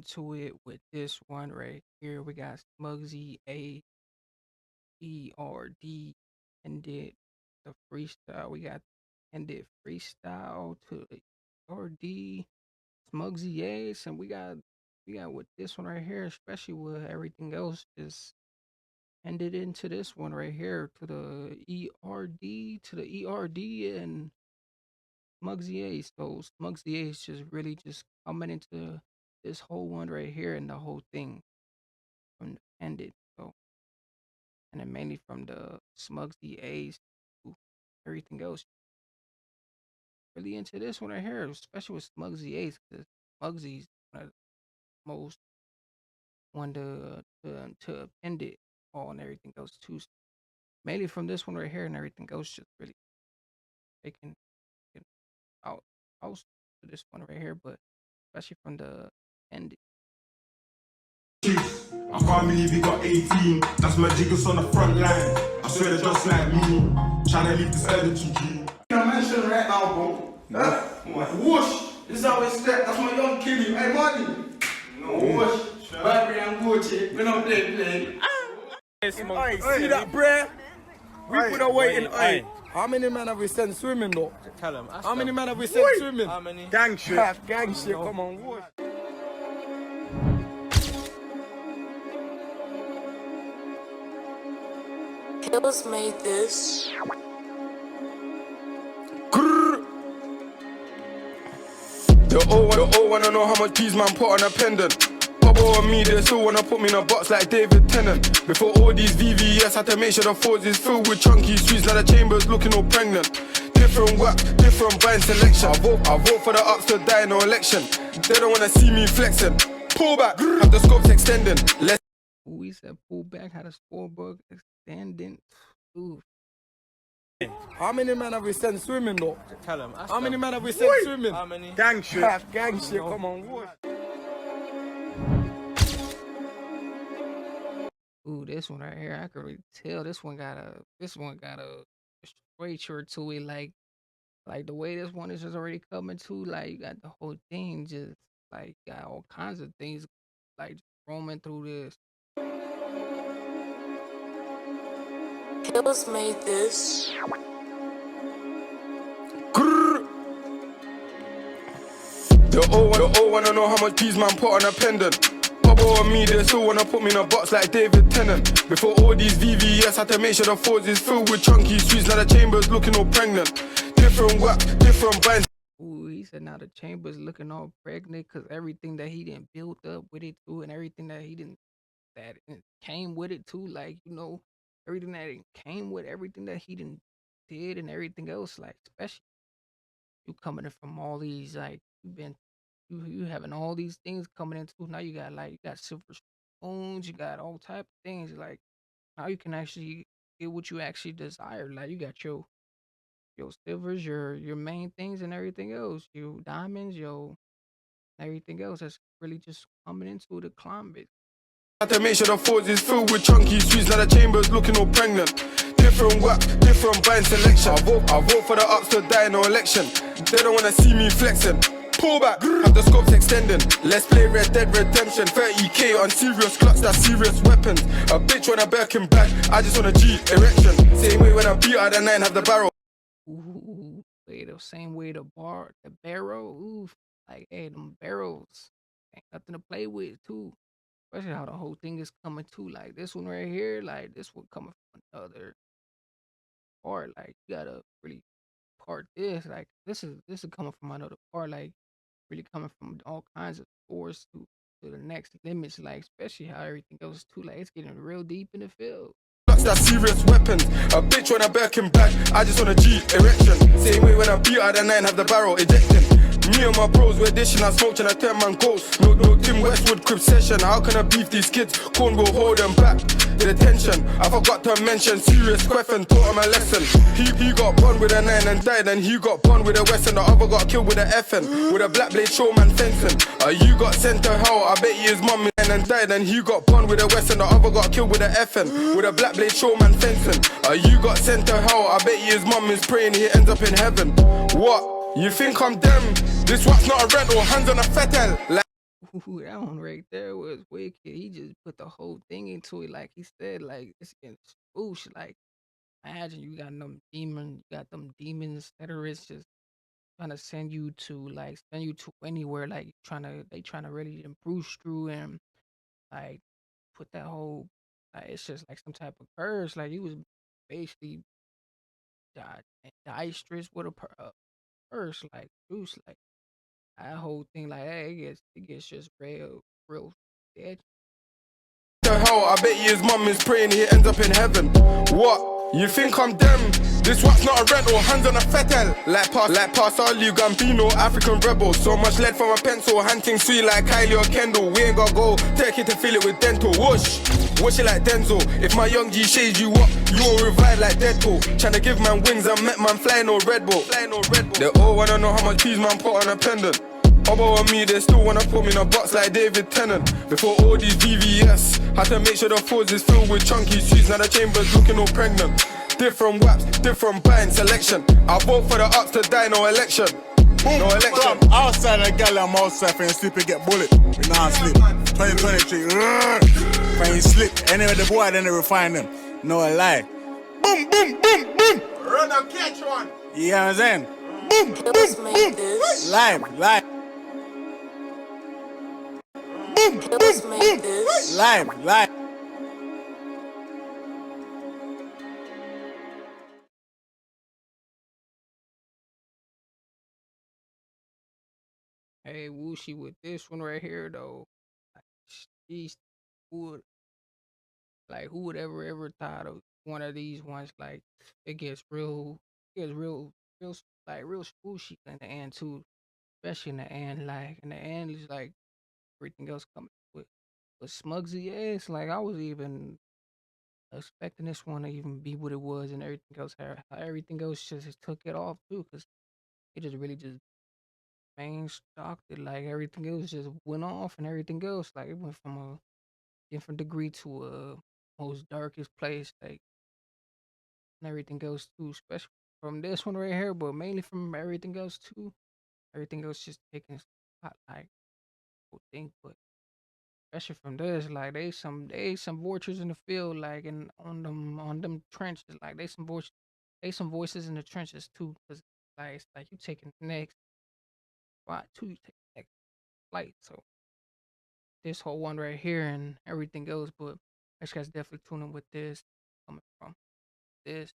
into it with this one right here. We got Smugsy AERD and did the freestyle. We got ended freestyle to the RD Smugsy Ace, and we got with this one right here, especially with everything else, just ended into this one right here to the ERD and Smugsy Ace. So Smugsy Ace just really just coming into this whole one right here and the whole thing from ended. So and then mainly from the Smugsy Ace to everything else. Really into this one right here, especially with Smugsy Ace, because Smugsy's one of the most one to end it all and everything else too. So mainly from this one right here and everything else, just really taking it out to this one right here, but especially from the end. I can't believe you got 18. That's my jiggers on the front line. I swear they're just like me. Trying to leave this energy G. I mention right now, bro. Whoosh! This is how it's set. That's my young killie. Hey, money. No whoosh. Burberry and Gucci. We don't play. Hey, see that, bruh? We put away in eye. How many men have we sent swimming though? Tell him. How many men have we sent swimming? How many? Gang shit. Gang shit, come on, whoosh. Hills made this. The O wanna know how much peas man put on a pendant. Bubble on me, they still wanna put me in a box like David Tennant. Before all these VVS, had to make sure the Fords is filled with chunky sweets. Now the chamber's looking all pregnant. Different whack, different buying selection. I vote for the ups to die, no election. They don't wanna see me flexing. Pull back, have the scopes extending. We said pull back, had a scoreboard extending. Ooh. How many men have we sent swimming though? Tell him. How many men have we sent swimming? How many? Gang shit. Gang shit, come on, whoosh. Ooh, this one right here, I can really tell this one got a straighter to it, like the way this one is just already coming to, like you got the whole thing just like got all kinds of things like roaming through this. Hills made this. The O wanna know how much peas man put on a pendant. Bubble on me, they still wanna put me in a box like David Tennant. Before all these VVS, had to make sure the Fords is filled with chunky sweets. Now the chamber's looking all pregnant. Different whack, different binds. Ooh, he said now the chamber's looking all pregnant because everything that he didn't build up with it too, and everything that he didn't that it came with it too, like everything that it came with, everything that he didn't did, and everything else, like especially you coming in from all these like you having all these things coming into now you got silver spoons, you got all type of things like now you can actually get what you actually desire. Like you got your silvers, your main things and everything else, your diamonds, your everything else that's really just coming into the climate. Had to make sure the Fords is filled with chunky sweets. Now the chamber's looking all pregnant. Different whack, different buying selection. I vote for the ups to die, no election. They don't wanna see me flexing. Pull back, have the scopes extending. Let's play Red Dead Redemption. 30k on serious clocks, that's serious weapons. A bitch wanna Birkin back, I just wanna G erection. Same way when I beat out the 9, have the barrel. Ooh, the same way the barrel. Ooh, like hey, them barrels ain't nothing to play with too. Especially how the whole thing is coming to. Like this one right here, like this one coming from another part. Like you gotta really part this. Like this is coming from another part. Like really coming from all kinds of force to the next limits. Like especially how everything goes too. Like it's getting real deep in the field. That's serious weapons. A bitch wanna Birkin back, I just wanna G erection. Same way when I beat out the 9, have the barrel ejecting. Me and my bros, we're dishing, I smoked and I turn man ghost. No Tim Westwood crib session. How can I beef these kids? Corn will hold them back. The attention, I forgot to mention serious question, taught him a lesson. He got burned with a 9 and died, and he got burned with a Western. The other got killed with a FN, with a black blade showman fencing. You got sent to hell, I bet his mum and died, and he got burned with a Western. The other got killed with a FN, with a black blade showman fencing. You got sent to hell, I bet his mum is praying he ends up in heaven. What? You think I'm them? This what's not a rental, hands on a fetel. Ooh, that one right there was wicked. He just put the whole thing into it, like he said, like it's getting swoosh. Like imagine you got them demons, you got them demons that are just trying to send you to anywhere, like they trying to really improve through and like put that whole it's just like some type of curse. Like he was basically diastrous with a curse, like Bruce, like that whole thing, like hey, it gets just real dead. To hell, I bet you his mum is praying he ends up in heaven. What? You think I'm them? This rap's not a rental, hands on a fetel. Like past Ali Gambino, African rebel. So much lead from a pencil, hunting sweet like Kylie or Kendall. We ain't gotta go, take it to feel it with dental. Whoosh, wash it like Denzel. If my young G shades you up, you will revive like Deadpool. Tryna give man wings and met man flying on Red Bull. They all wanna know how much peas man put on a pendant. Obo and me, they still wanna put me in a box like David Tennant. Before all these VVS, had to make sure the fours is filled with chunky sweets. Now the chamber's looking all pregnant. Different waps, different buying selection. I vote for the ups to die, no election. No election. Outside the galley, I'm outside, for sleep and get bullet. We non-slip. 2023, playing slip. Anyway, the boy, then they refine them. No lie. Boom, boom, boom, boom. Run up, catch one. You know what I'm saying? Boom, Hills boom, made boom. this. Live. Boom, Hills boom, made boom. this. Live. Hey, Wooshi with this one right here though. Like, these would who would ever thought of one of these ones? Like it gets real real swooshy in the end too, especially in the end. Like in the end, it's like everything else coming with Smugsy ass. Like I was even expecting this one to even be what it was, and everything else. How everything else just took it off too, because it just really just main stocked it. Like everything else just went off, and everything else like it went from a different degree to a most darkest place. Like and everything else too, especially from this one right here, but mainly from everything else too. Everything else just taking a spotlight, whole thing, but especially from this, like they some vultures in the field, like and on them trenches, like they some voices in the trenches too, cause like it's like you taking the next spot too, you take the next flight. So this whole one right here and everything else, but I just guys definitely tune in with this coming from this.